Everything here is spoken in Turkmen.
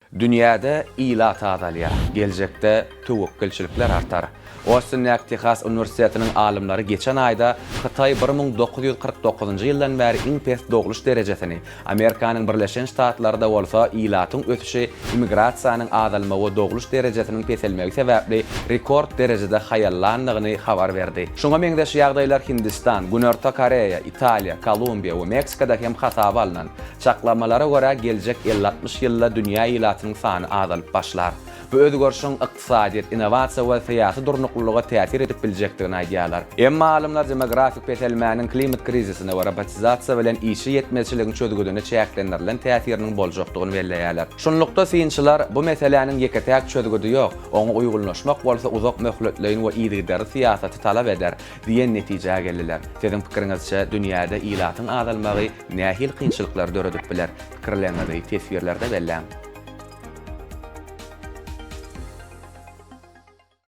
Dünyada ilat azalýar, geljekde töwekkülçilikler artar. Austin Texas Üniversitetining alimlary geçen ayda Xitay 1949-njy ýyldan bäri iň pes doguluş derejesini, Amerikanyň Birleşen Ştatlarynda bolsa ilatyň ötüşi, immigrasiýanyň azalmagy doguluş derejesiniň peselmegi sebäpli rekord derejede haýallandygyny habar berdi. Şoňa meňdeş ýagdaýlar Hindistan, Günörtä Koreýa, Italiýa, Kolumbiýa we Meksikada hem hasaba alynan. Çaklamalara görä geljek 50-60 ýylda dünýä ilatynyň sany azalyp başlar. Bu özgörüşiň ykdysadyýet, innovasiýa we syýasy durnuklyga täsir edip biljekdigini aýdýarlar. Emma alimler demografik peselmäniň klimat krizisine we robotizatsiýa bilen işi ýetmezçiligini çözgüdüne çäklendirilen täsiriniň boljakdygyny belläýärler. Şonlukda synçylar bu meseleniň ýeketäk çözgüdi ýok, oňa uýgullaşmak bolsa uzak möhletleýin we ýygydary syýasaty talap eder diýen netijäge geldiler. Siziň pikiriňizçe dünýäde ilatyň azalmagy nähil kynçylyklar döredip biler? Pikirlerinizi tesvirlerde belläň.